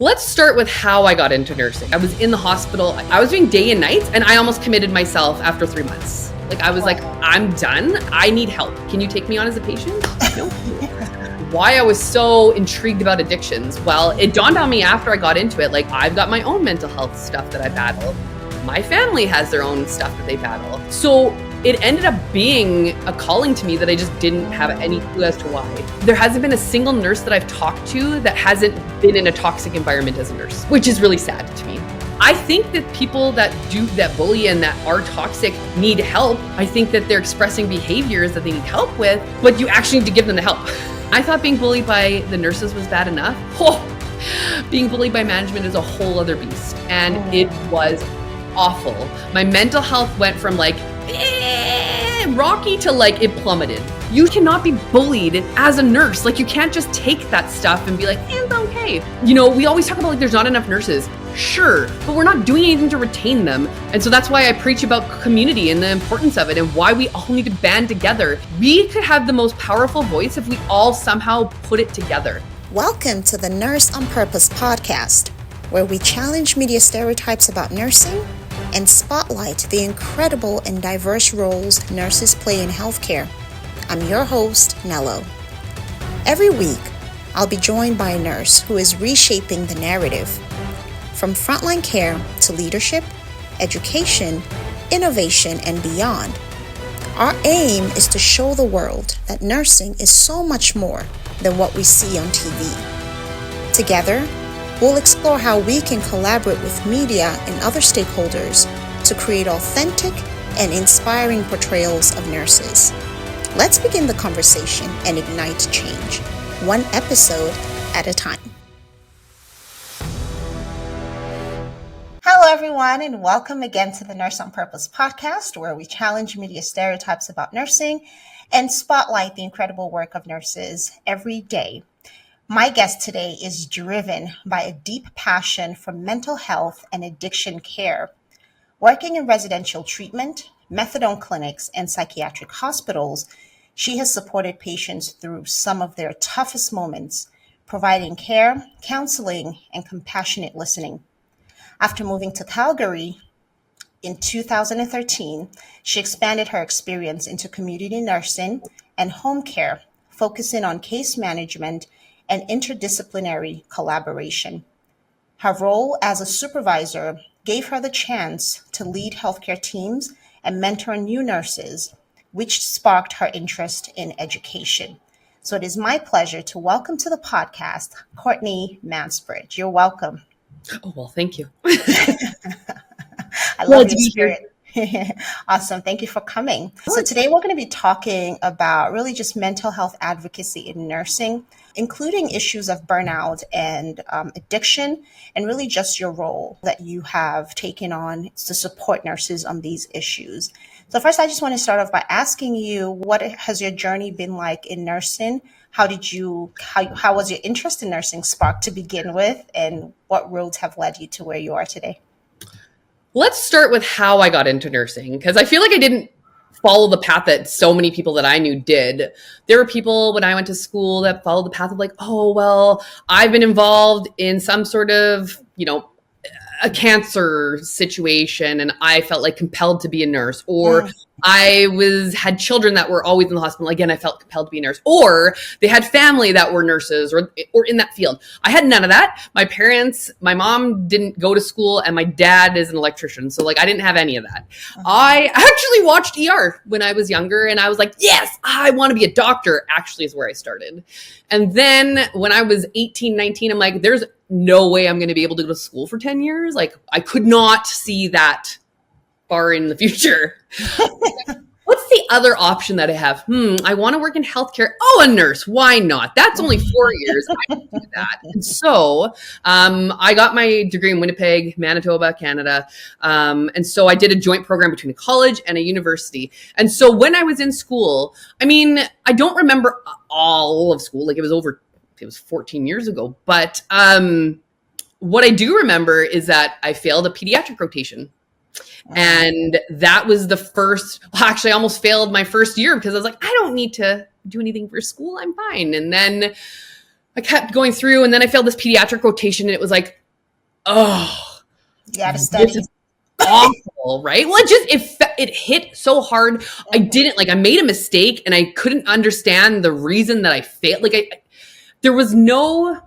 Let's start with how I got into nursing. I was in the hospital. I was doing day and nights, and I almost committed myself after 3 months. I was like, I'm done. I need help. Can you take me on as a patient? No. Why I was so intrigued about addictions? Well, it dawned on me after I got into it, I've got my own mental health stuff that I battle. My family has their own stuff that they battle. So it ended up being a calling to me that I just didn't have any clue as to why. There hasn't been a single nurse that I've talked to that hasn't been in a toxic environment as a nurse, which is really sad to me. I think that people that bully and that are toxic need help. I think that they're expressing behaviors that they need help with, but you actually need to give them the help. I thought being bullied by the nurses was bad enough. Being bullied by management is a whole other beast. And it was awful. My mental health went from rocky to it plummeted. You cannot be bullied as a nurse. You can't just take that stuff and be like, it's okay. We always talk about there's not enough nurses. Sure, but we're not doing anything to retain them. And so that's why I preach about community and the importance of it and why we all need to band together. We could have the most powerful voice if we all somehow put it together. Welcome to the Nurse on Purpose podcast, where we challenge media stereotypes about nursing and spotlight the incredible and diverse roles nurses play in healthcare. I'm your host, Nello. Every week, I'll be joined by a nurse who is reshaping the narrative. From frontline care to leadership, education, innovation, and beyond. Our aim is to show the world that nursing is so much more than what we see on TV. Together, we'll explore how we can collaborate with media and other stakeholders to create authentic and inspiring portrayals of nurses. Let's begin the conversation and ignite change, one episode at a time. Hello, everyone, and welcome again to the Nurse on Purpose podcast, where we challenge media stereotypes about nursing and spotlight the incredible work of nurses every day. My guest today is driven by a deep passion for mental health and addiction care. Working in residential treatment, methadone clinics, and psychiatric hospitals, she has supported patients through some of their toughest moments, providing care, counseling, and compassionate listening. After moving to Calgary in 2013, she expanded her experience into community nursing and home care, focusing on case management and interdisciplinary collaboration. Her role as a supervisor gave her the chance to lead healthcare teams and mentor new nurses, which sparked her interest in education. So it is my pleasure to welcome to the podcast, Courtney Mansbridge. You're welcome. Oh, well, thank you. I love your spirit. Awesome. Thank you for coming. So today we're going to be talking about really just mental health advocacy in nursing, including issues of burnout and addiction, and really just your role that you have taken on to support nurses on these issues. So first, I just want to start off by asking you, what has your journey been like in nursing? How was your interest in nursing sparked to begin with, and what roads have led you to where you are today? Let's start with how I got into nursing, because I feel like I didn't follow the path that so many people that I knew did. There were people when I went to school that followed the path of I've been involved in some sort of, a cancer situation and I felt compelled to be a nurse, or I had children that were always in the hospital. Again, I felt compelled to be a nurse, or they had family that were nurses or in that field. I had none of that. My mom didn't go to school, and my dad is an electrician. So I didn't have any of that. I actually watched ER when I was younger, and I was like, yes, I want to be a doctor, actually is where I started. And then when I was 18, 19, I'm like, there's no way I'm going to be able to go to school for 10 years. I could not see that far in the future. What's the other option that I have? I want to work in healthcare. Oh, a nurse. Why not? That's only 4 years. I can do that. And so I got my degree in Winnipeg, Manitoba, Canada. And so I did a joint program between a college and a university. And so when I was in school, I don't remember all of school. It was 14 years ago. But what I do remember is that I failed a pediatric rotation. And that was I almost failed my first year because I was like, I don't need to do anything for school. I'm fine. And then I kept going through, and then I failed this pediatric rotation, and it was like, oh, You got to study. this is awful, right? Well, it hit so hard. I didn't I made a mistake, and I couldn't understand the reason that I failed. There was no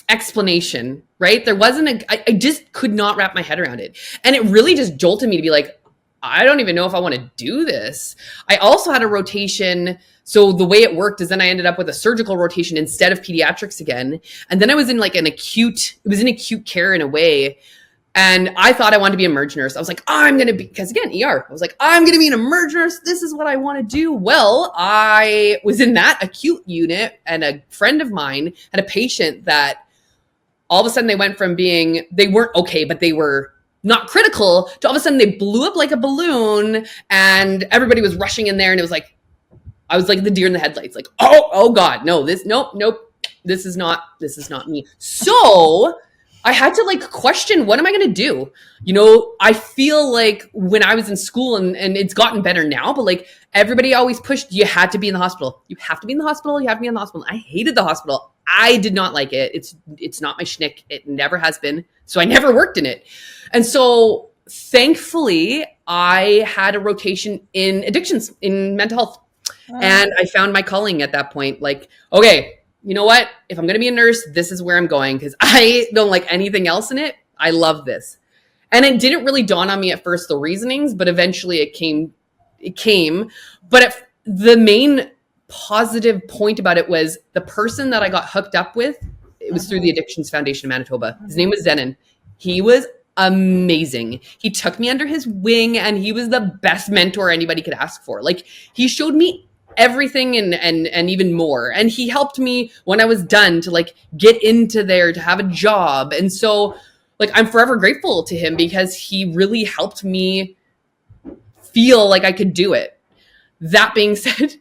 explanation, right? There wasn't I just could not wrap my head around it. And it really just jolted me to be like, I don't even know if I want to do this. I also had a rotation. So the way it worked is then I ended up with a surgical rotation instead of pediatrics again. And then I was in it was in acute care in a way. And I thought I wanted to be an emerg nurse. I was like, because again, ER. I was like, I'm going to be an emerg nurse. This is what I want to do. Well, I was in that acute unit, and a friend of mine had a patient that all of a sudden they went from they weren't okay, but they were not critical, to all of a sudden they blew up like a balloon, and everybody was rushing in there. And it was like, I was like the deer in the headlights, like, oh God, no, nope. This is not me. So I had to question, what am I going to do? I feel like when I was in school, and it's gotten better now, but everybody always pushed, you had to be in the hospital. You have to be in the hospital. You have to be in the hospital. I hated the hospital. I did not like it. It's not my shtick. It never has been. So I never worked in it. And so thankfully I had a rotation in addictions, in mental health. And I found my calling at that point. Okay, you know what? If I'm going to be a nurse, this is where I'm going, because I don't like anything else in it. I love this. And it didn't really dawn on me at first, the reasonings, but eventually it came. But the main positive point about it was the person that I got hooked up with. It was through the Addictions Foundation of Manitoba. His name was Zenon. He was amazing. He took me under his wing, and he was the best mentor anybody could ask for. He showed me everything and even more. And he helped me when I was done to get into there, to have a job. And so I'm forever grateful to him, because he really helped me feel like I could do it. That being said,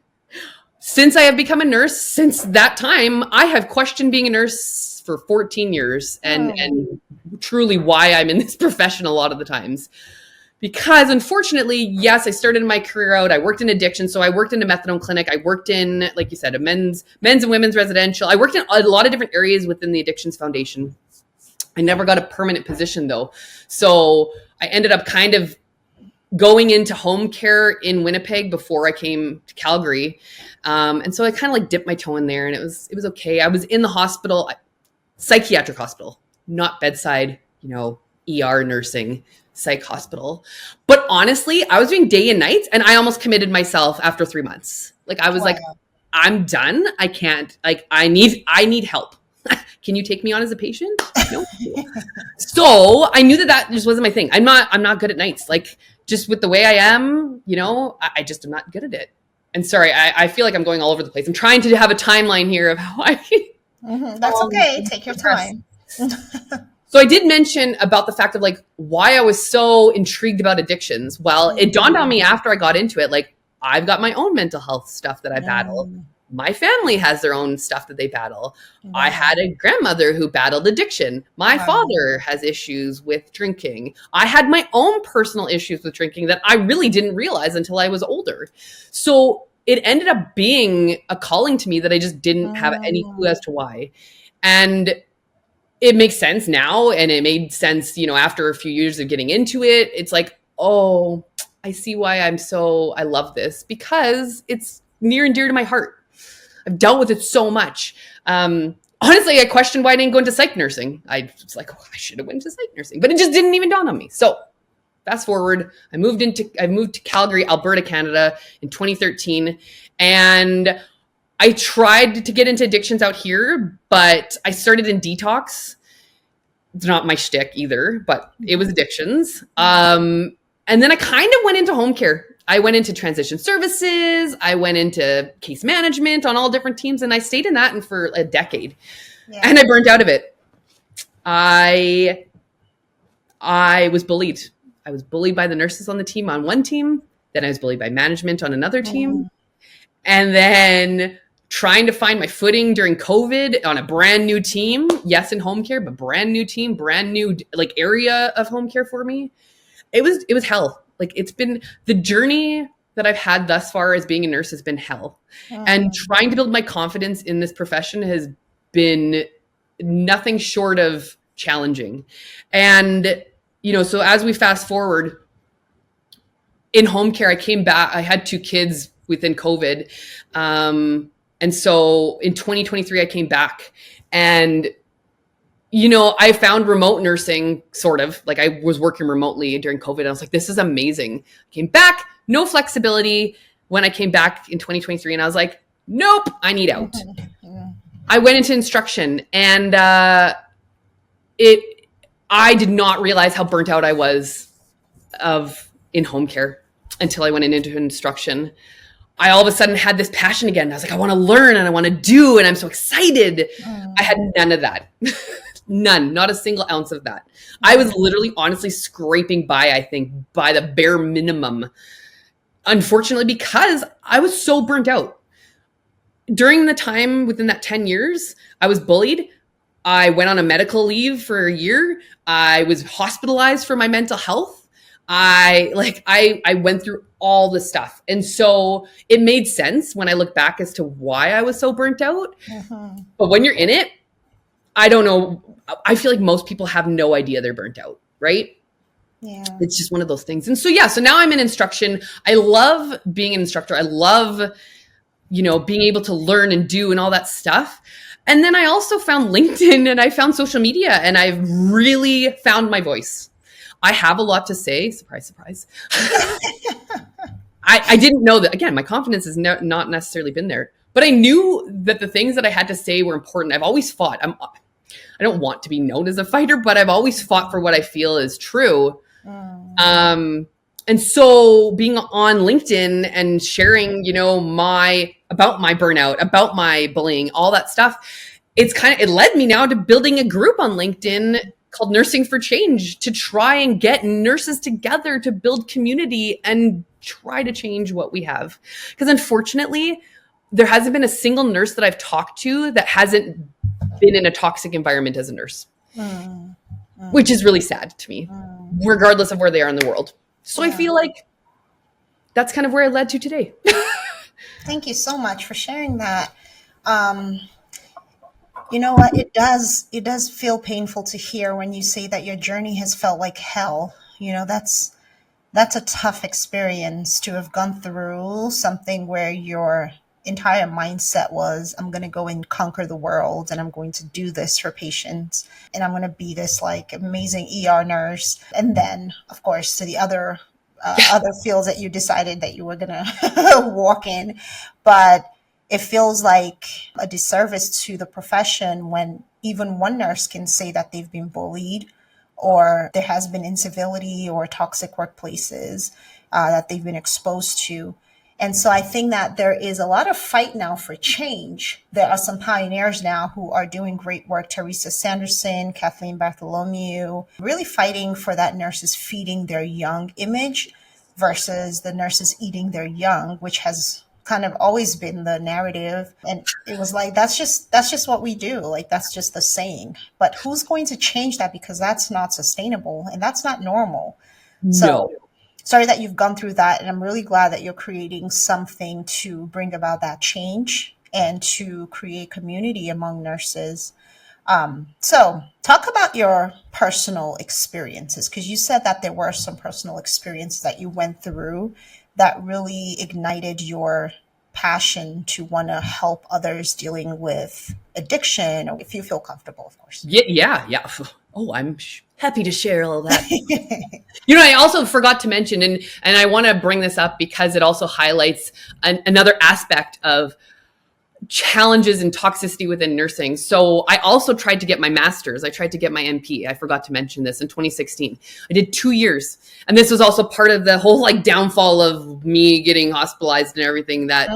since I have become a nurse, since that time, I have questioned being a nurse for 14 years and truly why I'm in this profession a lot of the times. Because unfortunately, yes, I started my career out. I worked in addiction. So I worked in a methadone clinic. I worked in, like you said, a men's and women's residential. I worked in a lot of different areas within the Addictions Foundation. I never got a permanent position though. So I ended up kind of going into home care in Winnipeg before I came to Calgary. And so I kind of dipped my toe in there, and it was okay. I was in the hospital, psychiatric hospital, not bedside, ER nursing, psych hospital. But honestly, I was doing day and nights, and I almost committed myself after 3 months. I was I'm done. I can't, I need help. Can you take me on as a patient? No. So I knew that just wasn't my thing. I'm not good at nights. Just with the way I am, I just am not good at it. And sorry, I feel like I'm going all over the place. I'm trying to have a timeline here of how I. That's okay. Take your time. So I did mention about the fact of why I was so intrigued about addictions. Well, it dawned on me after I got into it, I've got my own mental health stuff that I battle. My family has their own stuff that they battle. I had a grandmother who battled addiction. My father has issues with drinking. I had my own personal issues with drinking that I really didn't realize until I was older. So it ended up being a calling to me that I just didn't have any clue as to why. And it makes sense now. And it made sense, after a few years of getting into it. It's oh, I see why I love this, because it's near and dear to my heart. I've dealt with it so much. Honestly, I questioned why I didn't go into psych nursing. I was I should have went to psych nursing, but it just didn't even dawn on me. So fast forward, I moved to Calgary, Alberta, Canada in 2013. And I tried to get into addictions out here, but I started in detox. It's not my shtick either, but it was addictions. And then I kind of went into home care. I went into transition services. I went into case management on all different teams, and I stayed in that and for a decade. And I burned out of it. I was bullied. I was bullied by the nurses on the team on one team. Then I was bullied by management on another team. And then trying to find my footing during COVID on a brand new team. Yes, in home care, but brand new team, brand new area of home care for me. It was hell. It's been the journey that I've had thus far as being a nurse has been hell. And trying to build my confidence in this profession has been nothing short of challenging. And, so as we fast forward in home care, I came back, I had 2 kids within COVID. And so in 2023, I came back and, I found remote nursing sort of like I was working remotely during COVID. And I was like, this is amazing. Came back, no flexibility when I came back in 2023. And I was like, nope, I need out. I went into instruction and I did not realize how burnt out I was in home care until I went into instruction. I all of a sudden had this passion again. I was like, I want to learn and I want to do, and I'm so excited. I had none of that. None, not a single ounce of that. I was literally, honestly scraping by, I think, by the bare minimum. Unfortunately, because I was so burnt out. During the time within that 10 years, I was bullied. I went on a medical leave for a year. I was hospitalized for my mental health. I went through all the stuff. And so it made sense when I look back as to why I was so burnt out. But when you're in it, I don't know. I feel like most people have no idea they're burnt out, right? Yeah. It's just one of those things. And so, so now I'm in instruction. I love being an instructor. I love, being able to learn and do and all that stuff. And then I also found LinkedIn and I found social media and I've really found my voice. I have a lot to say. Surprise, surprise. I didn't know that. Again, my confidence has not necessarily been there, but I knew that the things that I had to say were important. I've always fought. I don't want to be known as a fighter, but I've always fought for what I feel is true. And so being on LinkedIn and sharing, about my burnout, about my bullying, all that stuff, it led me now to building a group on LinkedIn called Nursing for Change to try and get nurses together to build community and try to change what we have. Because unfortunately, there hasn't been a single nurse that I've talked to that hasn't been in a toxic environment as a nurse, which is really sad to me, regardless of where they are in the world. So I feel like that's kind of where I led to today. Thank you so much for sharing that. You know what? It does feel painful to hear when you say that your journey has felt like hell. That's a tough experience to have gone through something where your entire mindset was, I'm going to go and conquer the world and I'm going to do this for patients and I'm going to be this like amazing ER nurse. And then, of course, to the other fields that you decided that you were going to walk in. But it feels like a disservice to the profession when even one nurse can say that they've been bullied or there has been incivility or toxic workplaces that they've been exposed to. And so I think that there is a lot of fight now for change. There are some pioneers now who are doing great work. Teresa Sanderson, Kathleen Bartholomew, really fighting for that nurses feeding their young image versus the nurses eating their young, which has kind of always been the narrative. And it was like, that's just what we do. Like, that's just the saying. But who's going to change that? Because that's not sustainable and that's not normal. So sorry that you've gone through that. And I'm really glad that you're creating something to bring about that change and to create community among nurses. So talk about your personal experiences, because you said that there were some personal experiences that you went through that really ignited your passion to want to help others dealing with addiction, or if you feel comfortable, of course. Yeah. Oh, I'm happy to share all that. I also forgot to mention, and I want to bring this up because it also highlights another aspect of challenges and toxicity within nursing. So I also tried to get my master's. I tried to get my NP. I forgot to mention this in 2016. I did 2 years. And this was also part of the whole downfall of me getting hospitalized and everything, that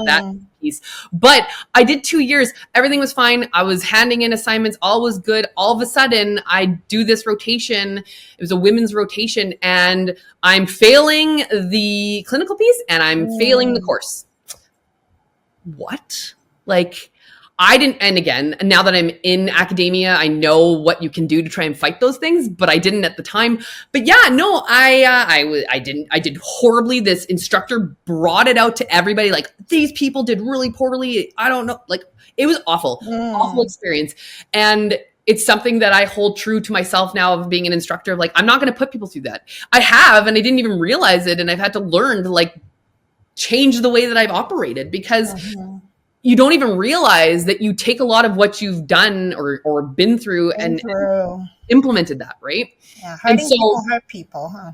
piece. But I did 2 years. Everything was fine. I was handing in assignments. All was good. All of a sudden, I do this rotation. It was a women's rotation, and I'm failing the clinical piece and I'm failing the course. What? I didn't, and again, now that I'm in academia, I know what you can do to try and fight those things, but I didn't at the time. But yeah, no, I did horribly. This instructor brought it out to everybody, like, these people did really poorly. I don't know. Like, it was awful experience. And it's something that I hold true to myself now of being an instructor. Like, I'm not going to put people through that. I have, and I didn't even realize it. And I've had to learn to like change the way that I've operated, because you don't even realize that you take a lot of what you've done or been through and implemented that, right? Yeah, hurting people hurt people, huh?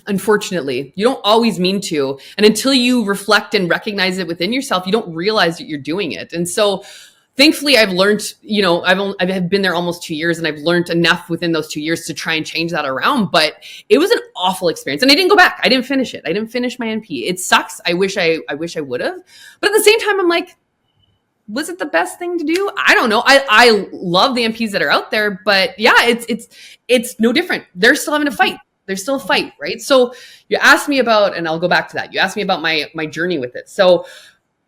Unfortunately, you don't always mean to. And until you reflect and recognize it within yourself, you don't realize that you're doing it. And so thankfully, I've learned, you know, I've been there almost 2 years, and I've learned enough within those 2 years to try and change that around. But it was an awful experience, and I didn't go back. I didn't finish it. I didn't finish my NP. It sucks. I wish I would have. But at the same time, I'm like, was it the best thing to do? I don't know. I love the NPs that are out there, but yeah, it's no different. They're still having a fight. There's still a fight, right? So you asked me about, and I'll go back to that. You asked me about my journey with it. So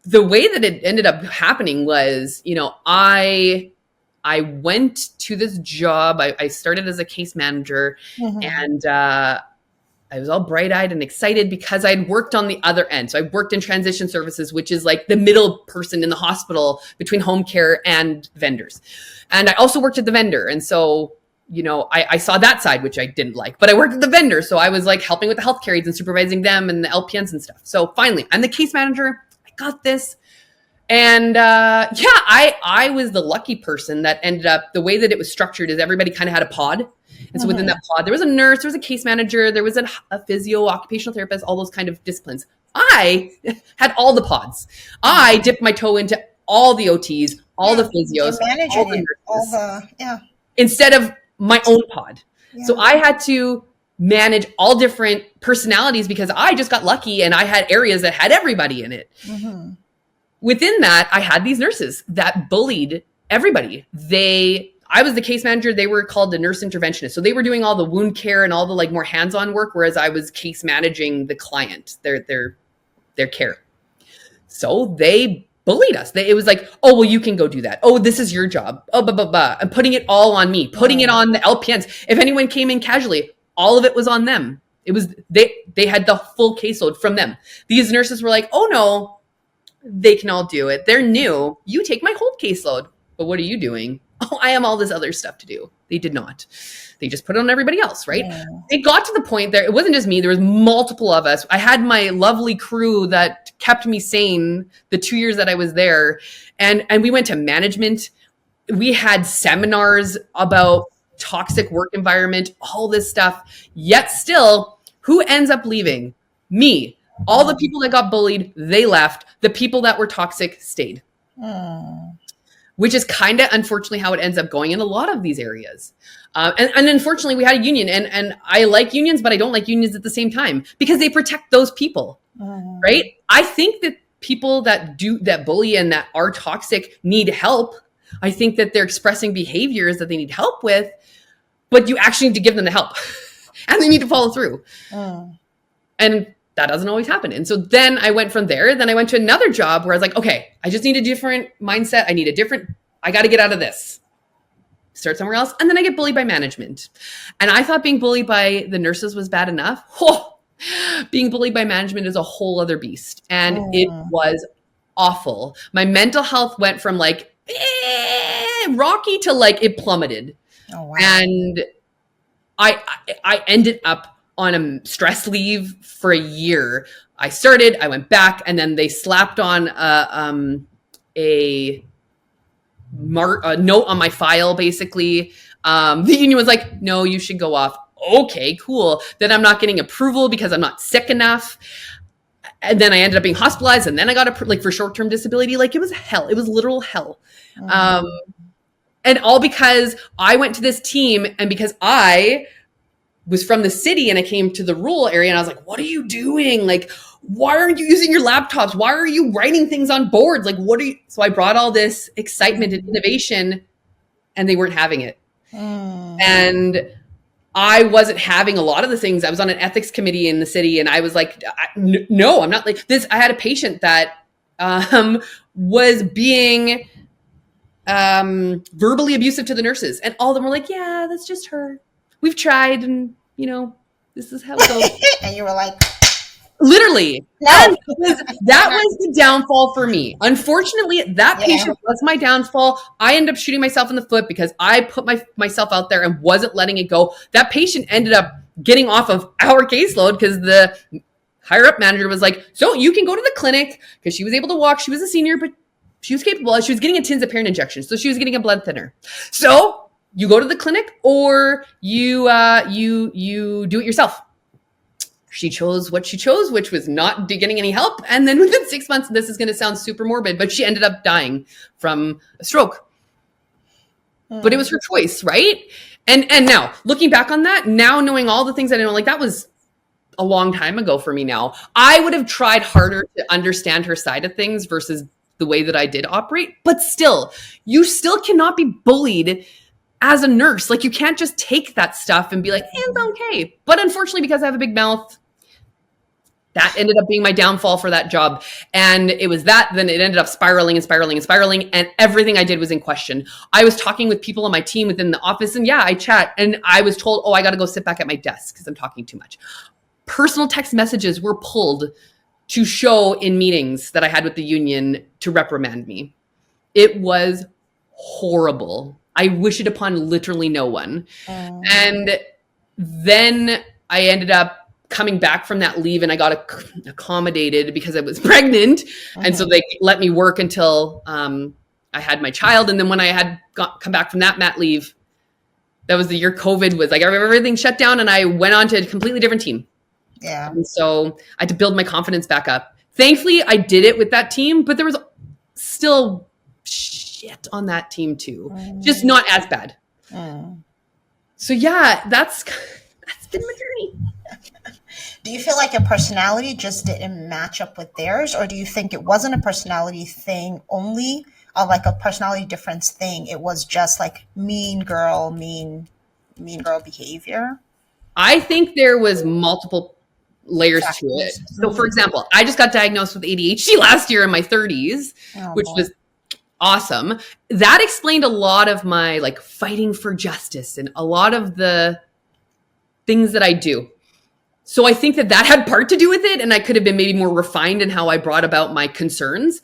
the way that it ended up happening was, you know, I went to this job. I started as a case manager, and I was all bright-eyed and excited because I'd worked on the other end. So I worked in transition services, which is like the middle person in the hospital between home care and vendors. And I also worked at the vendor. And so, you know, I saw that side, which I didn't like, but I worked at the vendor. So I was like helping with the healthcare aides and supervising them and the LPNs and stuff. So finally, I'm the case manager. Got this. And I was the lucky person that ended up, the way that it was structured is everybody kind of had a pod. And so within that pod, there was a nurse, there was a case manager, there was a physio, occupational therapist, all those kind of disciplines. I had all the pods. I dipped my toe into all the OTs, all the physios, all the nurses, instead of my own pod. Yeah. So I had to manage all different personalities because I just got lucky and I had areas that had everybody in it. Within that, I had these nurses that bullied everybody. I was the case manager. They were called the nurse interventionist. So they were doing all the wound care and all the like more hands-on work, whereas I was case managing the client, their care. So they bullied us. It was like, oh, well, you can go do that. Oh, this is your job. Oh, blah, blah, blah. And putting it all on me, putting it on the LPNs. If anyone came in casually, all of it was on them. It was, they had the full caseload from them. These nurses were like, oh no, they can all do it. They're new. You take my whole caseload. But what are you doing? Oh, I have all this other stuff to do. They did not. They just put it on everybody else, right? Yeah. It got to the point there, it wasn't just me. There was multiple of us. I had my lovely crew that kept me sane the 2 years that I was there. And we went to management. We had seminars about toxic work environment, all this stuff. Yet still, who ends up leaving? Me. All the people that got bullied, they left. The people that were toxic stayed. Which is kind of unfortunately how it ends up going in a lot of these areas. And unfortunately, we had a union. And I like unions, but I don't like unions at the same time because they protect those people, right? I think that people that bully and that are toxic need help. I think that they're expressing behaviors that they need help with, but you actually need to give them the help and they need to follow through. And that doesn't always happen. And so then I went from there. Then I went to another job where I was like, okay, I just need a different mindset. I got to get out of this, start somewhere else. And then I get bullied by management. And I thought being bullied by the nurses was bad enough. Being bullied by management is a whole other beast. And it was awful. My mental health went from like rocky to like it plummeted. Oh, wow. And I ended up on a stress leave for a year. I went back, and then they slapped on a note on my file, basically. The union was like, no, you should go off. Okay, cool. Then I'm not getting approval because I'm not sick enough. And then I ended up being hospitalized, and then I got for short-term disability. Like, it was hell. It was literal hell. And all because I went to this team, and because I was from the city and I came to the rural area, and I was like, what are you doing? Like, why aren't you using your laptops? Why are you writing things on boards? Like, so I brought all this excitement and innovation, and they weren't having it. And I wasn't having a lot of the things. I was on an ethics committee in the city, and I was like, no, I'm not like this. I had a patient that was being verbally abusive to the nurses. And all of them were like, yeah, that's just her. We've tried and, this is how it goes. And you were like, literally. no. And that was the downfall for me. Unfortunately, that patient was my downfall. I ended up shooting myself in the foot because I put myself out there and wasn't letting it go. That patient ended up getting off of our caseload because the higher up manager was like, so you can go to the clinic, because she was able to walk. She was a senior, but she was capable. She was getting a tinzaparin injection. So she was getting a blood thinner. So you go to the clinic or you do it yourself. She chose what she chose, which was not getting any help. And then within 6 months, this is going to sound super morbid, but she ended up dying from a stroke. But it was her choice, right? And now looking back on that, now knowing all the things I know, like that was a long time ago for me now. I would have tried harder to understand her side of things versus the way that I did operate. But still, you still cannot be bullied as a nurse. Like you can't just take that stuff and be like, it's okay. But unfortunately, because I have a big mouth, that ended up being my downfall for that job. And it was that, then it ended up spiraling and spiraling and spiraling. And everything I did was in question. I was talking with people on my team within the office and I chat. And I was told, I got to go sit back at my desk because I'm talking too much. Personal text messages were pulled to show in meetings that I had with the union to reprimand me. It was horrible. I wish it upon literally no one. And then I ended up coming back from that leave and I got accommodated because I was pregnant. And so they let me work until I had my child. And then when I had come back from that mat leave, that was the year COVID was like everything shut down and I went on to a completely different team. Yeah. And so I had to build my confidence back up. Thankfully, I did it with that team, but there was still shit on that team too. Just not as bad. So yeah, that's been my journey. Do you feel like your personality just didn't match up with theirs? Or do you think it wasn't a personality thing only, or like a personality difference thing? It was just like mean girl behavior? I think there was multiple layers to it. So for example, I just got diagnosed with ADHD last year in my 30s, which was awesome. That explained a lot of my like fighting for justice and a lot of the things that I do. So I think that had part to do with it. And I could have been maybe more refined in how I brought about my concerns.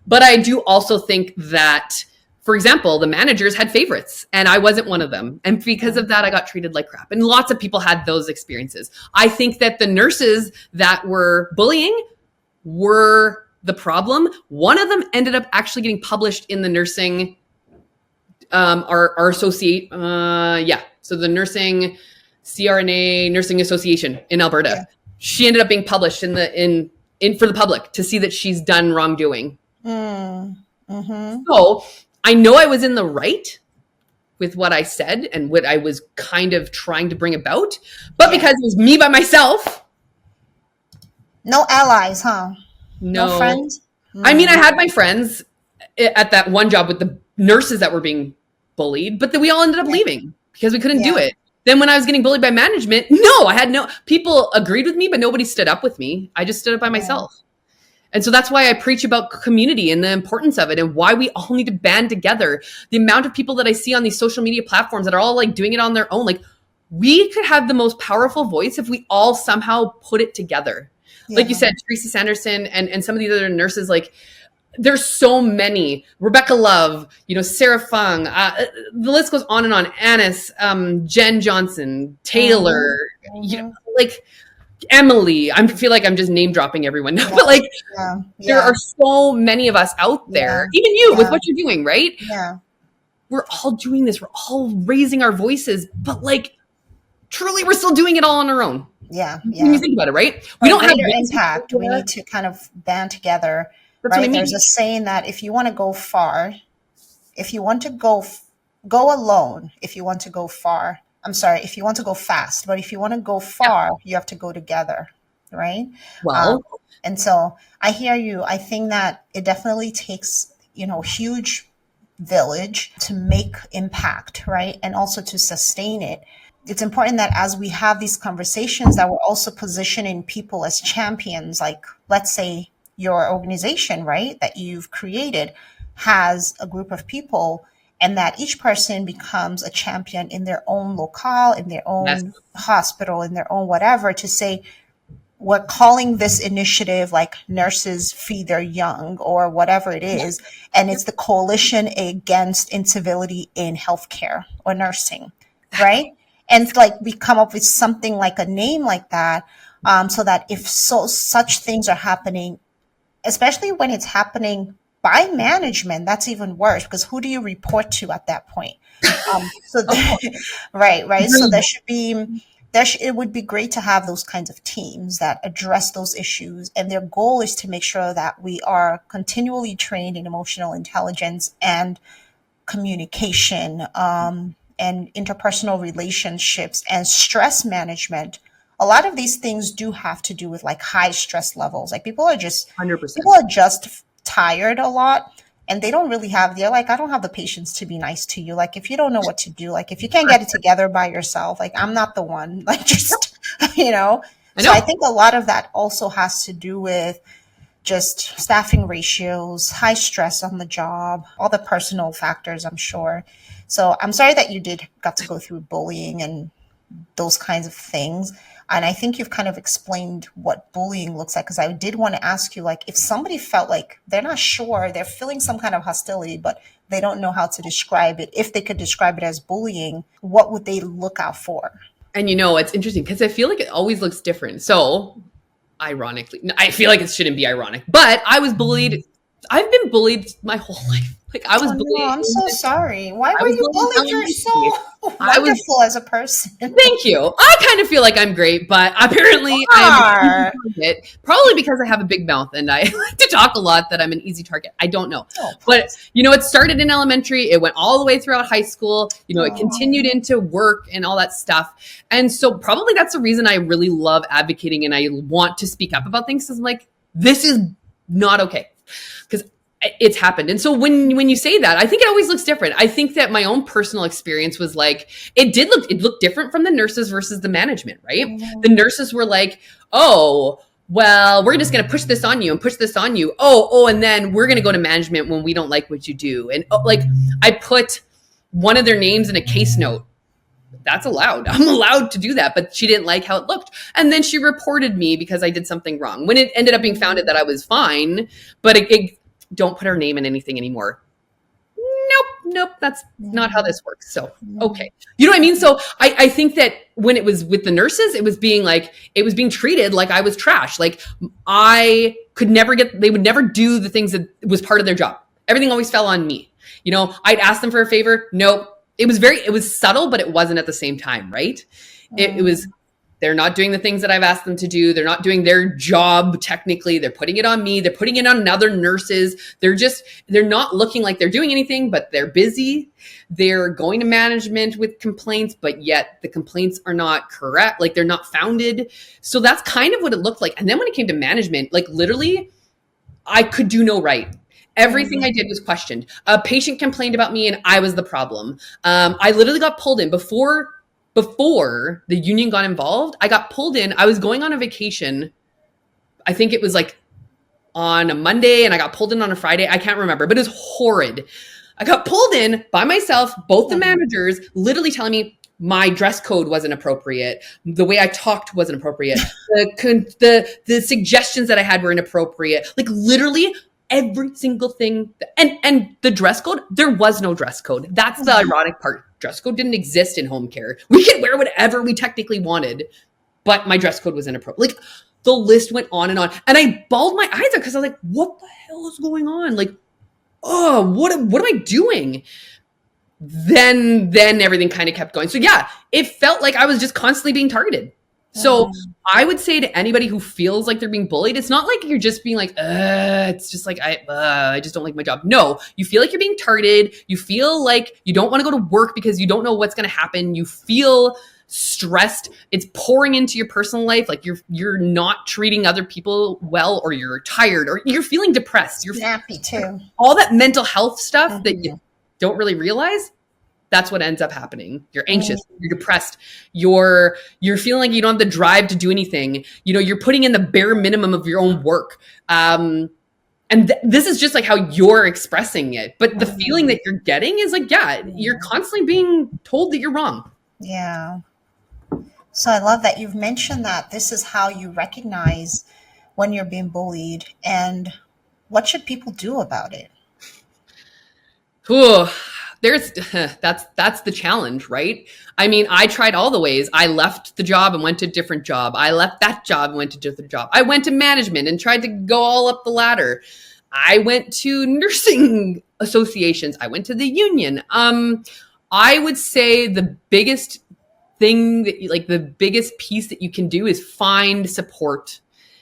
But I do also think that, for example, the managers had favorites and I wasn't one of them. And because of that, I got treated like crap. And lots of people had those experiences. I think that the nurses that were bullying were the problem. One of them ended up actually getting published in the nursing, our associate. So the nursing CRNA Nursing Association in Alberta. Yeah. She ended up being published in for the public to see that she's done wrongdoing. So I know I was in the right with what I said and what I was kind of trying to bring about, but because it was me by myself. No allies, huh? No friends? I mean, I had my friends at that one job with the nurses that were being bullied, but then we all ended up leaving because we couldn't do it. Then when I was getting bullied by management, people agreed with me, but nobody stood up with me. I just stood up by myself. And so that's why I preach about community and the importance of it and why we all need to band together. The amount of people that I see on these social media platforms that are all like doing it on their own, like we could have the most powerful voice if we all somehow put it together. Yeah. Like you said, Teresa Sanderson and some of these other nurses, like there's so many. Rebecca Love, Sarah Fung, the list goes on and on. Annis, Jen Johnson, Taylor, like Emily. I feel like I'm just name dropping everyone now, but like there are so many of us out there, even you with what you're doing, right? Yeah. We're all doing this. We're all raising our voices, but like truly we're still doing it all on our own. Yeah. When you think about it, right? We don't have impact. We need to kind of band together. That's right. There's a saying that if you want to go far, if you want to go alone, if you want to go far, if you want to go fast, but if you want to go far, you have to go together, right? Well, and so I hear you. I think that it definitely takes, huge village to make impact, right? And also to sustain it. It's important that as we have these conversations that we're also positioning people as champions, like let's say your organization, right, that you've created, has a group of people, and that each person becomes a champion in their own locale, in their Yes. own hospital, in their own whatever, to say, we're calling this initiative like Nurses Feed Their Young or whatever it is. And it's the coalition against incivility in healthcare or nursing, right? And like we come up with something like a name like that, so that if such things are happening, especially when it's happening by management, that's even worse, because who do you report to at that point? So right. So there should be it would be great to have those kinds of teams that address those issues, and their goal is to make sure that we are continually trained in emotional intelligence and communication, and interpersonal relationships and stress management. A lot of these things do have to do with like high stress levels. Like people are just 100%. tired a lot, and they don't really have, they're like, I don't have the patience to be nice to you. Like if you don't know what to do, like if you can't get it together by yourself, like I'm not the one. Like just you know. So I think a lot of that also has to do with just staffing ratios, high stress on the job, all the personal factors, I'm sure. So I'm sorry that you got to go through bullying and those kinds of things. And I think you've kind of explained what bullying looks like, because I did want to ask you, like, if somebody felt like they're not sure, they're feeling some kind of hostility, but they don't know how to describe it, if they could describe it as bullying, what would they look out for? And it's interesting because I feel like it always looks different. So ironically, I feel like it shouldn't be ironic, but I was bullied. I've been bullied my whole life. Like I was bullied. No, I'm so sorry. Why were you bullied? You're so wonderful as a person. Thank you. I kind of feel like I'm great, but apparently I'm an easy target. Probably because I have a big mouth and I like to talk a lot, that I'm an easy target. I don't know. But it started in elementary. It went all the way throughout high school. It continued into work and all that stuff. And so probably that's the reason I really love advocating and I want to speak up about things, because I'm like, this is not okay. Because it's happened. And so when you say that, I think it always looks different. I think that my own personal experience was like, it looked different from the nurses versus the management, right? Mm-hmm. The nurses were like, oh, well, we're just going to push this on you and push this on you. Oh, and then we're going to go to management when we don't like what you do. And like, I put one of their names in a case note. That's allowed. I'm allowed to do that. But she didn't like how it looked. And then she reported me because I did something wrong, when it ended up being founded that I was fine. But it don't put her name in anything anymore. Nope. That's not how this works. So, okay. You know what I mean? So I think that when it was with the nurses, it was being treated like I was trash. Like I could never they would never do the things that was part of their job. Everything always fell on me. I'd ask them for a favor. Nope. It was subtle, but it wasn't at the same time. Right. It was, they're not doing the things that I've asked them to do. They're not doing their job technically. They're putting it on me. They're putting it on other nurses. They're not looking like they're doing anything, but they're busy. They're going to management with complaints, but yet the complaints are not correct. Like they're not founded. So that's kind of what it looked like. And then when it came to management, like literally, I could do no right. Everything I did was questioned. A patient complained about me and I was the problem. I literally got pulled in before the union got involved. I got pulled in. I was going on a vacation. I think it was like on a Monday and I got pulled in on a Friday. I can't remember, but it was horrid. I got pulled in by myself, both the managers literally telling me my dress code wasn't appropriate. The way I talked wasn't appropriate. The suggestions that I had were inappropriate. Like literally every single thing. And the dress code, there was no dress code. That's the ironic part. Dress code didn't exist in home care. We could wear whatever we technically wanted, but my dress code was inappropriate. Like the list went on. And I bawled my eyes out because I was like, what the hell is going on? Like, oh, what am I doing? Then everything kind of kept going. So yeah, it felt like I was just constantly being targeted. So I would say to anybody who feels like they're being bullied, it's not like you're just being like, it's just like, I just don't like my job. No, you feel like you're being targeted. You feel like you don't want to go to work because you don't know what's going to happen. You feel stressed. It's pouring into your personal life. Like you're not treating other people well, or you're tired, or you're feeling depressed. You're snappy too. All that mental health stuff that you don't really realize. That's what ends up happening. You're anxious, you're depressed, you're feeling like you don't have the drive to do anything. You're putting in the bare minimum of your own work. And this is just like how you're expressing it. But the feeling Mhm. that you're getting is like, yeah, you're constantly being told that you're wrong. Yeah. So I love that you've mentioned that this is how you recognize when you're being bullied, and what should people do about it? Whew, there's that's the challenge, right? I mean, I tried all the ways. I left the job and went to a different job. I left that job and went to a different job. I went to management and tried to go all up the ladder. I went to nursing associations. I went to the union. I would say the biggest thing that like the biggest piece that you can do is find support.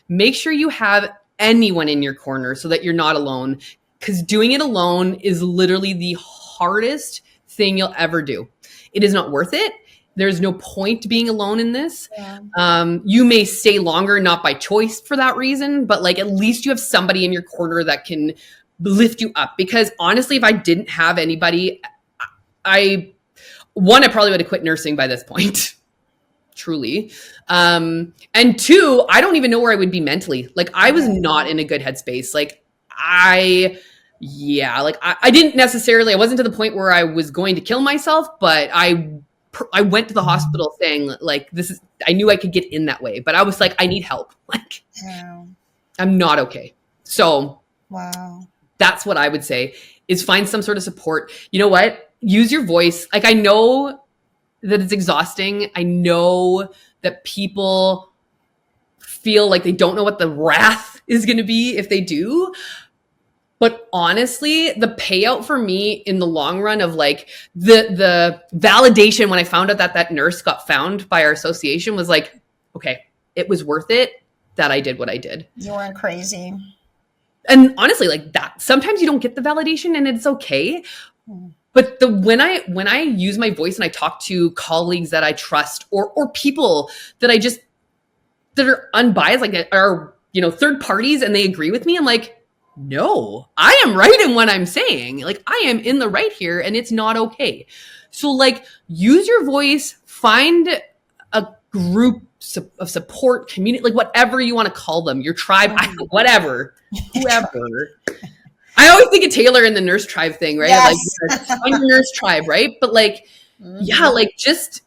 Make sure you have anyone in your corner so that you're not alone, because doing it alone is literally the hardest thing you'll ever do. It is not worth it. There's no point being alone in this. Yeah. You may stay longer, not by choice for that reason, but like at least you have somebody in your corner that can lift you up. Because honestly, if I didn't have anybody, I probably would have quit nursing by this point. Truly. And two, I don't even know where I would be mentally. Like I was not in a good headspace. Like I didn't necessarily, I wasn't to the point where I was going to kill myself, but I went to the hospital saying like, I knew I could get in that way, but I was like, I need help. Like Yeah. I'm not okay. So Wow. that's what I would say is find some sort of support. You know what? Use your voice. Like I know that it's exhausting. I know that people feel like they don't know what the wrath is going to be if they do. But honestly, the payout for me in the long run of like the validation when I found out that that nurse got found by our association was like, okay, it was worth it that I did what I did. You weren't crazy. And honestly, like that, sometimes you don't get the validation and it's okay. But when I use my voice and I talk to colleagues that I trust or people that that are unbiased, like that are, third parties and they agree with me, I'm like, no, I am right in what I'm saying. Like I am in the right here and it's not okay. So like use your voice, find a group of support community, like whatever you want to call them, your tribe, whatever, whoever. I always think of Taylor and the nurse tribe thing, right? Yes. Like find your nurse tribe, right? But like, yeah, like just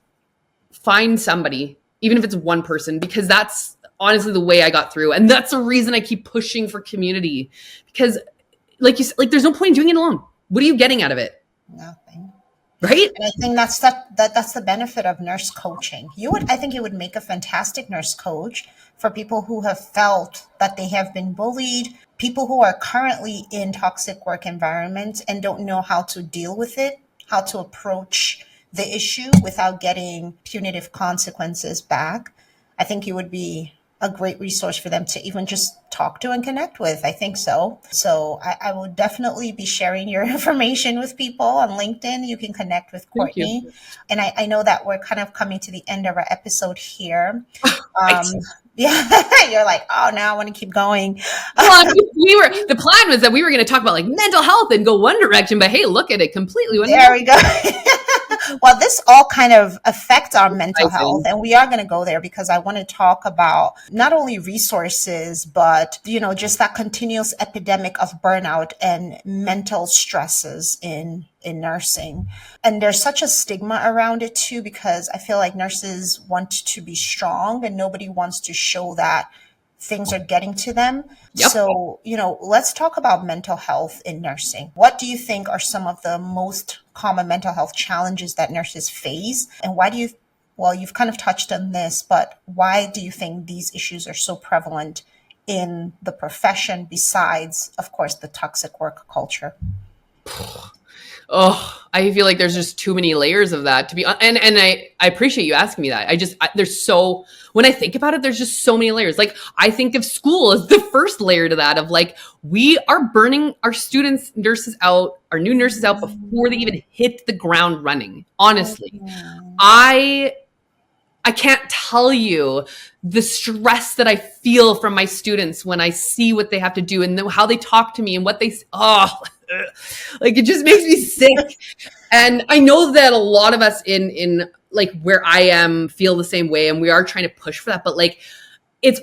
find somebody, even if it's one person, because that's honestly the way I got through. And that's the reason I keep pushing for community, because like you said, like there's no point in doing it alone. What are you getting out of it? Nothing. Right? And I think that's the benefit of nurse coaching. I think you would make a fantastic nurse coach for people who have felt that they have been bullied, people who are currently in toxic work environments and don't know how to deal with it, how to approach the issue without getting punitive consequences back. I think you would be a great resource for them to even just talk to and connect with. I think so. So I will definitely be sharing your information with people on LinkedIn. You can connect with Thank Courtney. you. And I know that we're kind of coming to the end of our episode here. Right. Yeah, you're like, oh, now I want to keep going. Well, the plan was that we were going to talk about like mental health and go one direction, but hey, look at it completely. There we go. Well, this all kind of affects our mental health, and we are going to go there because I want to talk about not only resources, but, just that continuous epidemic of burnout and mental stresses in nursing. And there's such a stigma around it too, because I feel like nurses want to be strong and nobody wants to show that things are getting to them. Yep. So, let's talk about mental health in nursing. What do you think are some of the most common mental health challenges that nurses face? And you've kind of touched on this, but why do you think these issues are so prevalent in the profession besides, of course, the toxic work culture? Oh, I feel like there's just too many layers of that to be and I appreciate you asking me that. When I think about it, there's just so many layers. Like I think of school as the first layer to that of like, we are burning our students, nurses out, our new nurses out before they even hit the ground running. Honestly, I can't tell you the stress that I feel from my students when I see what they have to do and how they talk to me and what like it just makes me sick. And I know that a lot of us in like where I am feel the same way, and we are trying to push for that, but like it's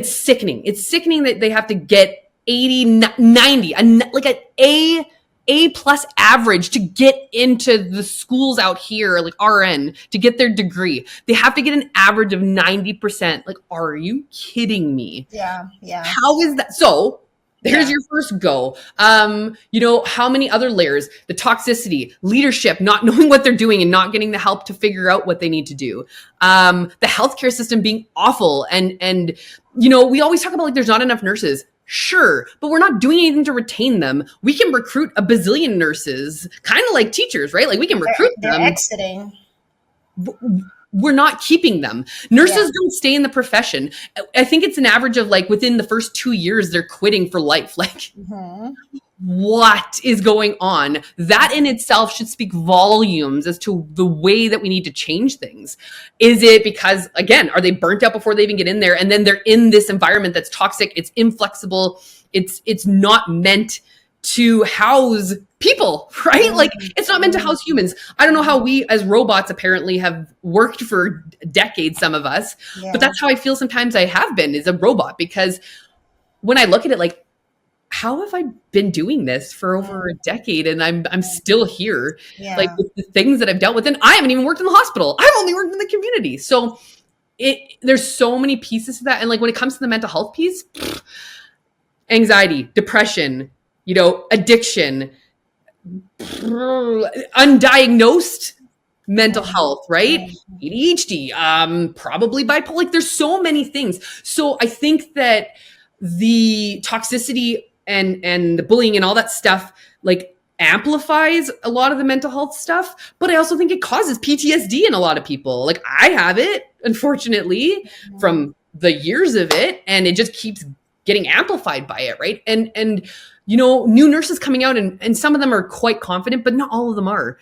sickening. It's sickening that they have to get 80, 90, like an A plus average to get into the schools out here, like RN, to get their degree. They have to get an average of 90%. Like, are you kidding me? Yeah. Yeah. How is that? So there's Yeah. your first go. How many other layers? The toxicity, leadership, not knowing what they're doing and not getting the help to figure out what they need to do. The healthcare system being awful. And we always talk about like there's not enough nurses. Sure, but we're not doing anything to retain them. We can recruit a bazillion nurses, kind of like teachers, right? Like we can recruit They're them. exiting. We're not keeping them. Nurses don't stay in the profession. I think it's an average of like within the first 2 years, they're quitting for life. Like, what is going on? That in itself should speak volumes as to the way that we need to change things. Is it because, again, are they burnt out before they even get in there? And then they're in this environment that's toxic. It's inflexible. It's not meant to house people, right? Like it's not meant to house humans. I don't know how we as robots apparently have worked for decades, some of us, but that's how I feel sometimes I have been as a robot, because when I look at it, like, how have I been doing this for over a decade and I'm still here, like with the things that I've dealt with, and I haven't even worked in the hospital. I've only worked in the community. So there's so many pieces to that. And like when it comes to the mental health piece, anxiety, depression, addiction, undiagnosed mental health, right? ADHD, probably bipolar. Like there's so many things. So I think that the toxicity and the bullying and all that stuff like amplifies a lot of the mental health stuff, but I also think it causes PTSD in a lot of people. Like I have it, unfortunately, from the years of it, and it just keeps getting amplified by it, right? And new nurses coming out, and some of them are quite confident, but not all of them are,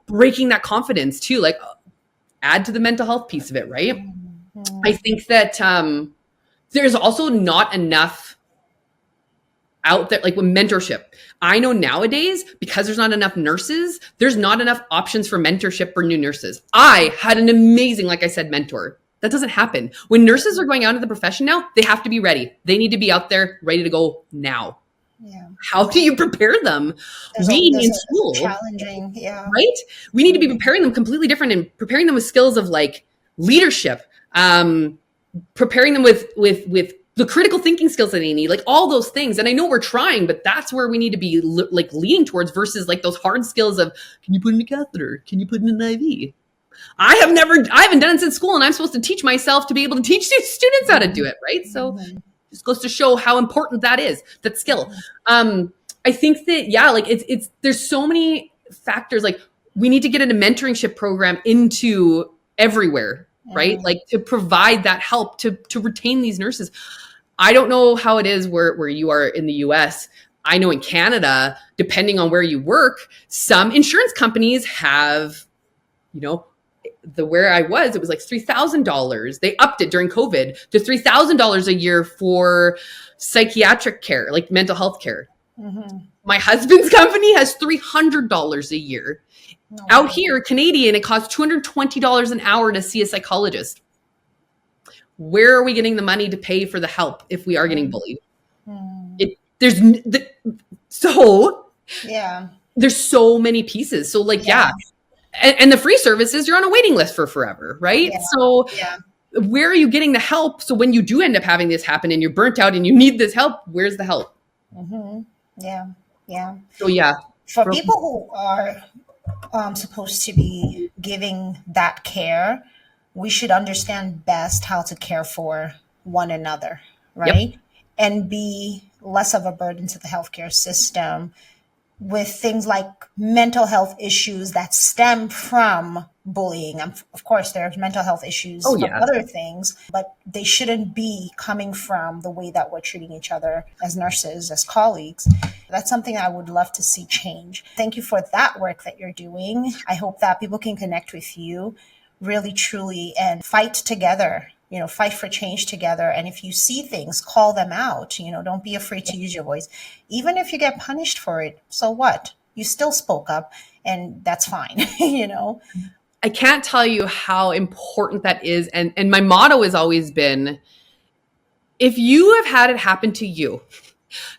breaking that confidence too, like add to the mental health piece of it, right? I think that there's also not enough out there, like with mentorship. I know nowadays, because there's not enough nurses, there's not enough options for mentorship for new nurses. I had an amazing, like I said, mentor. That doesn't happen. When nurses are going out into the profession now, they have to be ready. They need to be out there ready to go now. Yeah. How do you prepare them? Being in school, challenging, right? We need to be preparing them completely different and preparing them with skills of like leadership, preparing them with the critical thinking skills that they need, like all those things. And I know we're trying, but that's where we need to be like leaning towards, versus like those hard skills of, can you put in a catheter? Can you put in an IV? I haven't done it since school, and I'm supposed to teach myself to be able to teach students how to do it, right? So just goes to show how important that is, that skill. I think that, like it's there's so many factors. Like we need to get a mentorship program into everywhere, right? Like to provide that help to retain these nurses. I don't know how it is where you are in the US. I know in Canada, depending on where you work, some insurance companies have, where I was, it was like $3,000. They upped it during COVID to $3,000 a year for psychiatric care, like mental health care. My husband's company has $300 a year. Out here, Canadian, it costs $220 an hour to see a psychologist. Where are we getting the money to pay for the help if we are getting bullied? There's so many pieces. So like, and the free services, you're on a waiting list for forever, right? So where are you getting the help? So when you do end up having this happen and you're burnt out and you need this help, where's the help? So for people who are supposed to be giving that care, we should understand best how to care for one another, right? And be less of a burden to the healthcare system with things like mental health issues that stem from bullying. Of course, there's mental health issues from other things, but they shouldn't be coming from the way that we're treating each other as nurses, as colleagues. That's something I would love to see change. Thank you for that work that you're doing. I hope that people can connect with you really, truly, and fight together. Fight for change together. And if you see things, call them out. Don't be afraid to use your voice. Even if you get punished for it, so what? You still spoke up, and that's fine, I can't tell you how important that is. And my motto has always been, if you have had it happen to you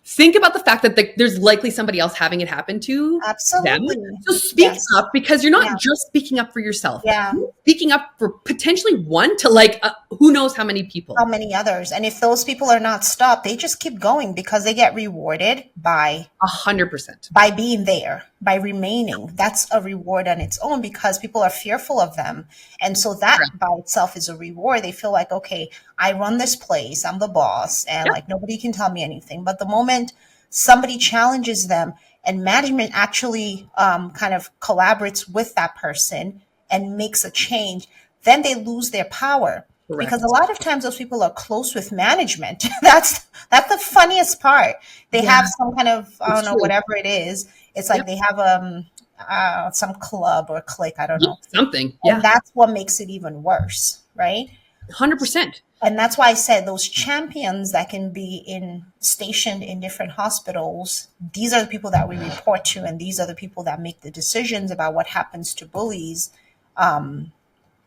think about the fact that there's likely somebody else having it happen to them. Absolutely. So speak Yes. up, because you're not Yeah. just speaking up for yourself. Yeah. You're speaking up for potentially one to like who knows how many people. How many others? And if those people are not stopped, they just keep going because they get rewarded by 100%. by being there, by remaining. That's a reward on its own because people are fearful of them. And so that Correct. by itself is a reward. They feel like, okay, I run this place, I'm the boss, and Yeah. like nobody can tell me anything. But the moment somebody challenges them and management actually kind of collaborates with that person and makes a change, then they lose their power. Correct. Because a lot of times those people are close with management. That's the funniest part. They Yeah. have some kind of, I don't It's know, true. whatever it is. It's like Yep. they have some club or clique, I don't know. Something. And Yeah. that's what makes it even worse, right? 100%. And that's why I said those champions that can be stationed in different hospitals, these are the people that we report to, and these are the people that make the decisions about what happens to bullies.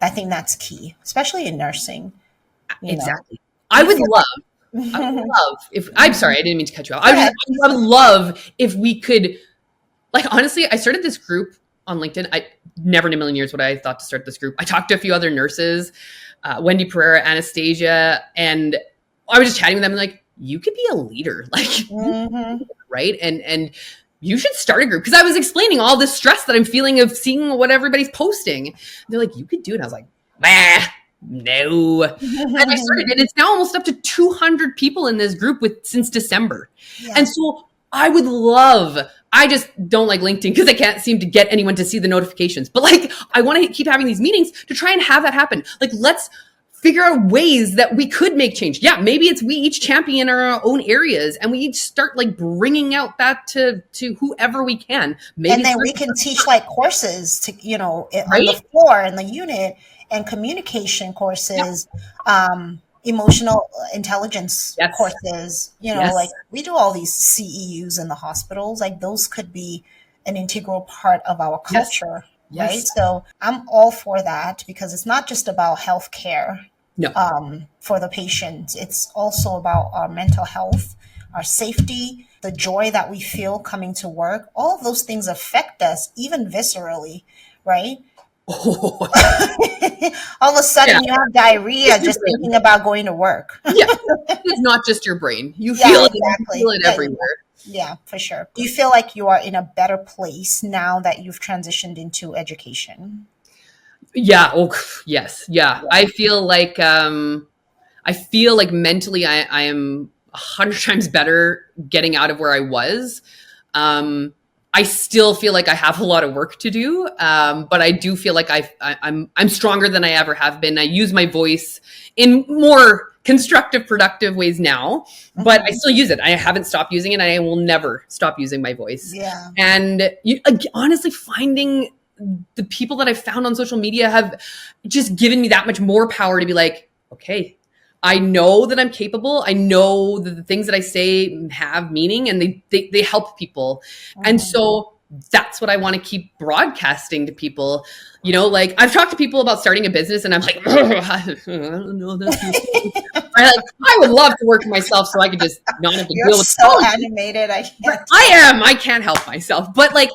I think that's key, especially in nursing. Exactly. I would love if, I'm sorry, I didn't mean to cut you off. I would love if we could, like, honestly, I started this group on LinkedIn. I never in a million years would I have thought to start this group. I talked to a few other nurses, Wendy Pereira, Anastasia, and I was just chatting with them and like, you could be a leader, like, right? And you should start a group, because I was explaining all this stress that I'm feeling of seeing what everybody's posting. And they're like, you could do it. And I was like, no. And I started, and it's now almost up to 200 people in this group since December. Yeah. And so I would love, I just don't like LinkedIn because I can't seem to get anyone to see the notifications. But like, I want to keep having these meetings to try and have that happen. Like, let's figure out ways that we could make change. Yeah, maybe it's we each champion our own areas and we each start like bringing out that to whoever we can. Maybe and then we can teach like courses to, on Right? the floor in the unit, and communication courses, emotional intelligence Yes. courses, Yes. like we do all these CEUs in the hospitals, like those could be an integral part of our Yes. culture. Yes. Right. So I'm all for that, because it's not just about healthcare No. for the patient. It's also about our mental health, our safety, the joy that we feel coming to work. All of those things affect us, even viscerally, right? Oh, All of a sudden Yeah. you have diarrhea It's just your brain. thinking about going to work. yeah. It's not just your brain. You Yeah, feel it. exactly. You feel it Yeah, everywhere. Yeah, for sure. Do you feel like you are in a better place now that you've transitioned into education? Yeah. Oh, yes. Yeah. I feel like mentally I am 100 times better getting out of where I was. I still feel like I have a lot of work to do, but I do feel like I'm stronger than I ever have been. I use my voice in more constructive, productive ways now, but I still use it. I haven't stopped using it. And I will never stop using my voice. Yeah. And honestly, finding the people that I've found on social media have just given me that much more power to be like, okay, I know that I'm capable. I know that the things that I say have meaning and they help people. And so that's what I want to keep broadcasting to people. Like I've talked to people about starting a business and I'm like, I don't know. I would love to work for myself so I could just not have to You're deal with so animated. I can't. I can't help myself. But like,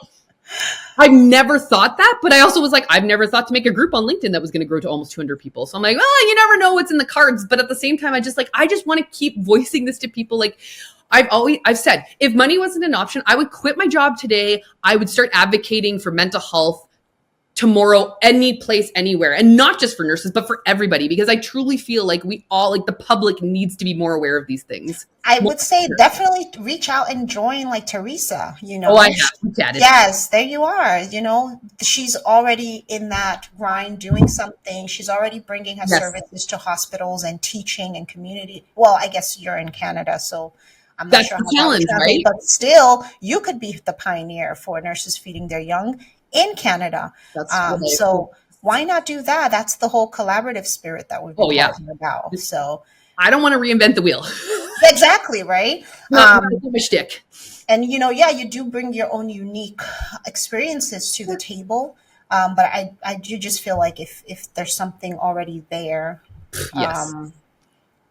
I've never thought that, but I also was like, I've never thought to make a group on LinkedIn that was going to grow to almost 200 people. So I'm like, well, you never know what's in the cards. But at the same time, I just want to keep voicing this to people. Like I've said, if money wasn't an option, I would quit my job today. I would start advocating for mental health tomorrow, any place, anywhere. And not just for nurses, but for everybody, because I truly feel like we all, like the public needs to be more aware of these things. I would say definitely reach out and join like Teresa, Oh, I have. Chatted. Yes, there you are. She's already in that grind doing something. She's already bringing her services to hospitals and teaching and community. Well, I guess you're in Canada, so I'm not That's sure the how that challenge, would translate, right? but still, you could be the pioneer for nurses feeding their young in Canada. So why not do that? That's the whole collaborative spirit that we've been talking about. So I don't want to reinvent the wheel. Exactly, right? Not my shtick. And you do bring your own unique experiences to the table. But I do just feel like if there's something already there, Yes.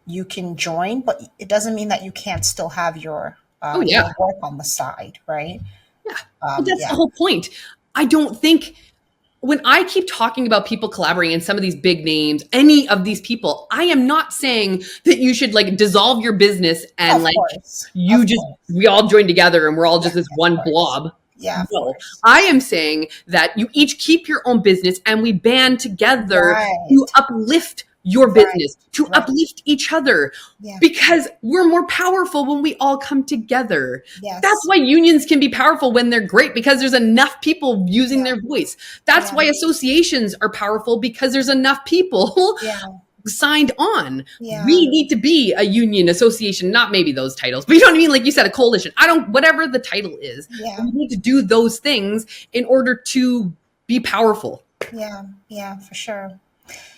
you can join, but it doesn't mean that you can't still have your Oh yeah. work on the side, right? Yeah. But that's Yeah. the whole point. I don't think when I keep talking about people collaborating and some of these big names, any of these people, I am not saying that you should like dissolve your business and Of like course. you Of just, course. we all join together and we're all just Yeah, this one of course. blob. Yeah, of No, course. I am saying that you each keep your own business and we band together Right. to uplift your business, to Right. uplift each other, Yeah. because we're more powerful when we all come together. Yes. That's why unions can be powerful when they're great, because there's enough people using their voice. That's Yeah. why associations are powerful, because there's enough people Yeah. signed on. Yeah. We need to be a union, association, not maybe those titles, but you know what I mean? Like you said, a coalition. Whatever the title is, Yeah. we need to do those things in order to be powerful. Yeah. Yeah, for sure.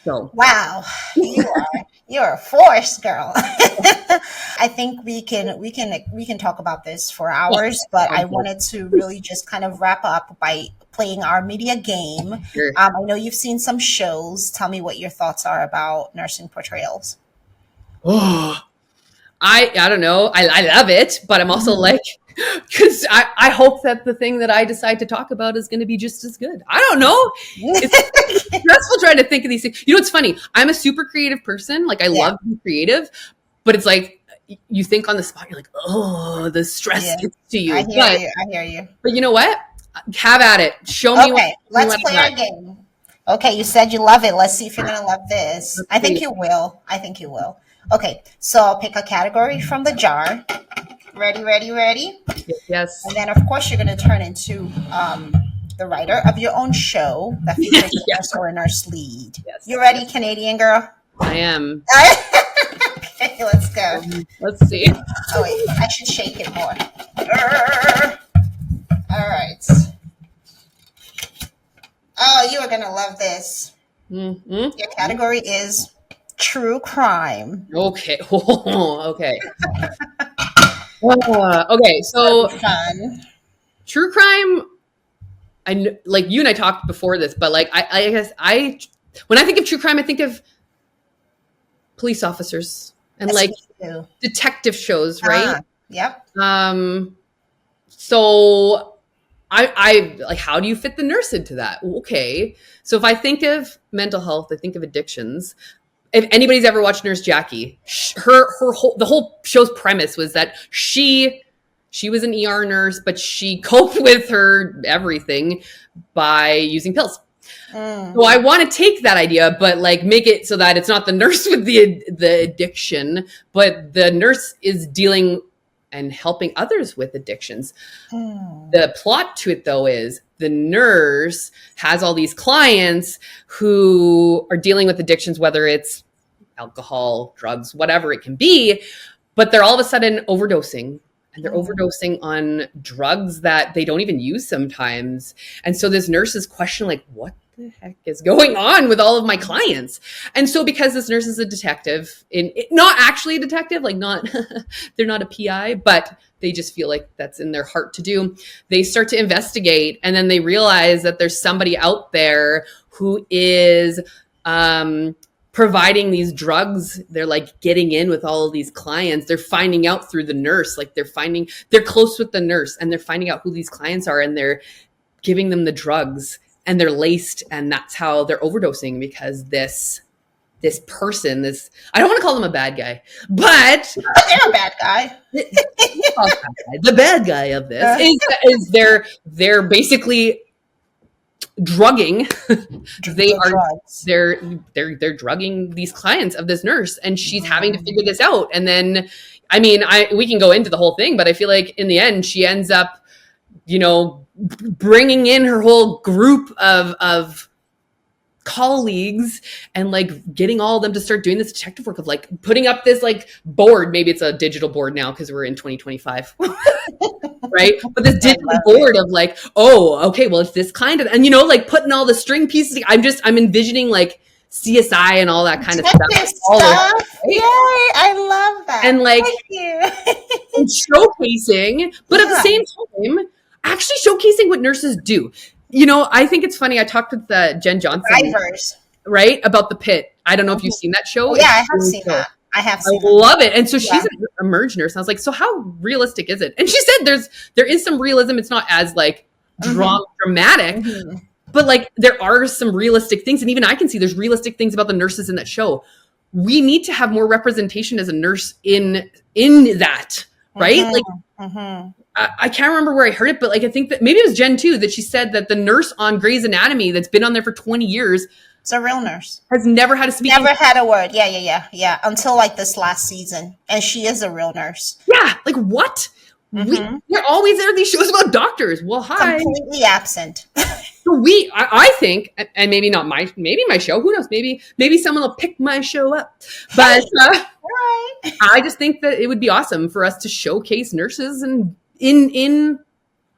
So Wow, you're a force, girl. I think we can talk about this for hours, but I wanted to really just kind of wrap up by playing our media game. Sure. I know you've seen some shows. Tell me what your thoughts are about nursing portrayals. Oh, I don't know. I love it, but I'm also like, because I hope that the thing that I decide to talk about is going to be just as good. I don't know. It's stressful trying to think of these things. You know, it's funny. I'm a super creative person. Like I love being creative, but it's like you think on the spot. You're like, oh, the stress gets to you. I hear you. But you know what? Have at it. Show me. Okay, let's play our game. Okay, you said you love it. Let's see if you're going to love this. I think you will. Okay, so I'll pick a category from the jar. Ready? Yes. And then, of course, you're going to turn into the writer of your own show that features a nurse or a nurse lead. Yes. You ready, Canadian girl? I am. Okay, let's go. Let's see. Oh, wait, I should shake it more. All right. Oh, you are going to love this. Mm-hmm. Your category is true crime. Okay. Okay. Okay. So fun. True crime. Like you and I talked before this, but like I guess when I think of true crime, I think of police officers and like detective shows, right? Yep. So I like, how do you fit the nurse into that? Okay. So if I think of mental health, I think of addictions. If anybody's ever watched Nurse Jackie, the whole show's premise was that she was an ER nurse, but she coped with her everything by using pills. So I want to take that idea, but like make it so that it's not the nurse with the addiction, but the nurse is dealing and helping others with addictions. The plot to it, though, is the nurse has all these clients who are dealing with addictions, whether it's alcohol, drugs, whatever it can be, but they're all of a sudden overdosing. And they're overdosing on drugs that they don't even use sometimes. And so this nurse is questioning, like, what the heck is going on with all of my clients? And so because this nurse is a detective, not actually a detective, like they're not a PI, but they just feel like that's in their heart to do. They start to investigate, and then they realize that there's somebody out there who is providing these drugs. They're like getting in with all of these clients. They're finding out through the nurse, like they're close with the nurse, and they're finding out who these clients are, and they're giving them the drugs, and they're laced, and that's how they're overdosing, because this person, I don't want to call them a bad guy, but they're a bad guy. The bad guy of this is they're basically drugging. They're drugging these clients of this nurse, and she's having to figure this out. And then, I mean, we can go into the whole thing, but I feel like in the end, she ends up, bringing in her whole group of colleagues and like getting all of them to start doing this detective work of like putting up this like board. Maybe it's a digital board now because we're in 2025, right? But this digital board of like, oh, okay, well, it's this kind of, and like putting all the string pieces. I'm envisioning like CSI and all that kind of stuff. Right? Yay, I love that. And like, thank you. And showcasing, but at the same time, actually showcasing what nurses do. I think it's funny. I talked with Jen Johnson, Drivers, right, about The Pit. I don't know if you've seen that show. Yeah, I have seen that. I have I seen them. love it. And so she's Yeah. an emerge nurse. And I was like, so how realistic is it? And she said there is some realism. It's not as like dramatic, Mhm. but like there are some realistic things. And even I can see there's realistic things about the nurses in that show. We need to have more representation as a nurse in that, right? Mhm. Like Mhm. I can't remember where I heard it, but like I think that maybe it was Jen too, that she said that the nurse on Grey's Anatomy that's been on there for 20 years It's a real nurse. has never had a speaking. Never had a word. Yeah. Until like this last season. And she is a real nurse. Yeah, like what? They're always there. These shows about doctors. Well, hi. Completely absent. So I think, and maybe not maybe my show. Who knows? Maybe someone will pick my show up. But Right. I just think that it would be awesome for us to showcase nurses and in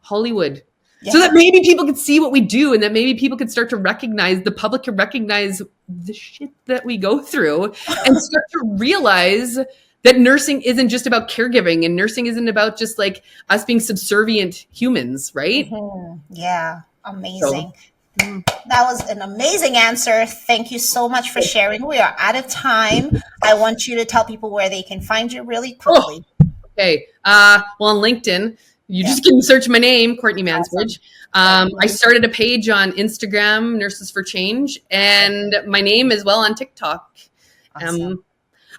Hollywood. Yeah. So that maybe people could see what we do and that maybe people could start to recognize, the public could recognize the shit that we go through and start to realize that nursing isn't just about caregiving and nursing isn't about just like us being subservient humans, right? Yeah. Amazing. That was an amazing answer. Thank you so much for sharing. We are out of time. I want you to tell people where they can find you really quickly. Okay. Well, on LinkedIn, you just can search my name, Courtney Mansbridge. I started a page on Instagram, Nurses for Change, and my name is well on TikTok. Awesome.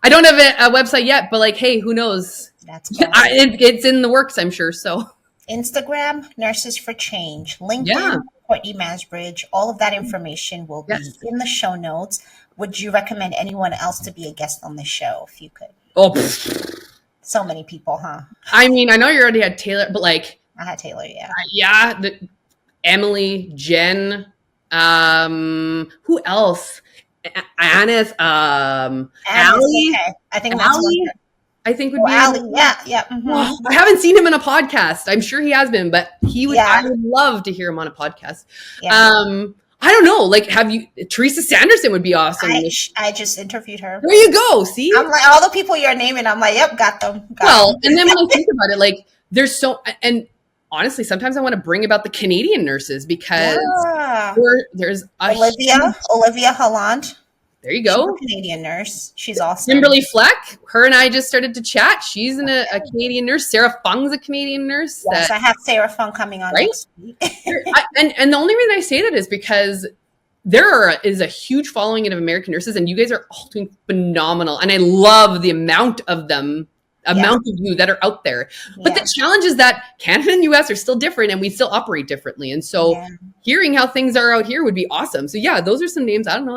I don't have a website yet, but like, hey, who knows? That's awesome. It's in the works, I'm sure. So Instagram, Nurses for Change. LinkedIn, Courtney Mansbridge. All of that information will be in the show notes. Would you recommend anyone else to be a guest on the show if you could? Oh, so many people, huh? I mean, I know you already had Taylor, but like, I had Taylor, yeah. Emily, Jen, who else? Aneth, Allie. Okay. I think that's Allie, one. I think would be Allie, yeah. I haven't seen him in a podcast. I'm sure he has been, but he would. I would love to hear him on a podcast. Yeah. I don't know. Like, have you? Teresa Sanderson would be awesome. I just interviewed her. There you go. See, I'm like all the people you're naming. I'm like, yep, got them. And then when I think about it, like, there's so and. Honestly, sometimes I want to bring about the Canadian nurses because there's Olivia Holland. There you go. She's a Canadian nurse. She's awesome. Kimberly Fleck. Her and I just started to chat. She's a Canadian nurse. Sarah Fung's a Canadian nurse. Yes, I have Sarah Fung coming on next week. and the only reason I say that is because there is a huge following of American nurses, and you guys are all doing phenomenal. And I love the amount of you that are out there. But the challenge is that Canada and US are still different and we still operate differently. And so hearing how things are out here would be awesome. So yeah, those are some names. I don't know.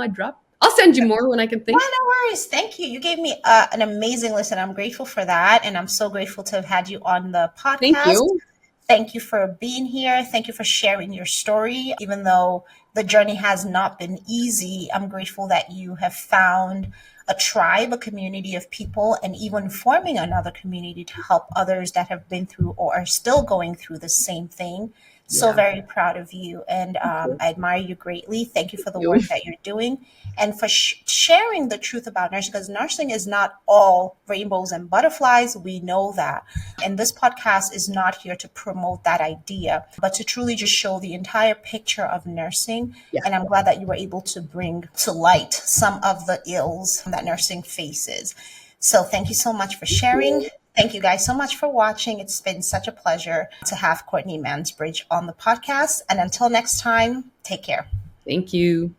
I'll send you more when I can think. No worries. Thank you. You gave me an amazing list and I'm grateful for that. And I'm so grateful to have had you on the podcast. Thank you. Thank you for being here. Thank you for sharing your story. Even though the journey has not been easy, I'm grateful that you have found a tribe, a community of people, and even forming another community to help others that have been through or are still going through the same thing. So very proud of you. And I admire you greatly. Thank you for the work that you're doing and for sharing the truth about nursing, because nursing is not all rainbows and butterflies. We know that. And this podcast is not here to promote that idea, but to truly just show the entire picture of nursing. And I'm glad that you were able to bring to light some of the ills that nursing faces. So thank you so much for sharing. Thank you guys so much for watching. It's been such a pleasure to have Courtney Mansbridge on the podcast. And until next time, take care. Thank you.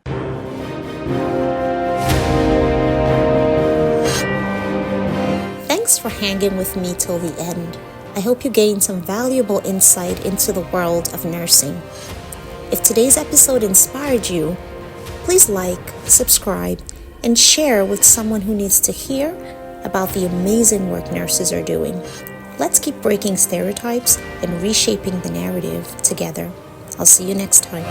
Thanks for hanging with me till the end. I hope you gained some valuable insight into the world of nursing. If today's episode inspired you, please like, subscribe, and share with someone who needs to hear about the amazing work nurses are doing. Let's keep breaking stereotypes and reshaping the narrative together. I'll see you next time.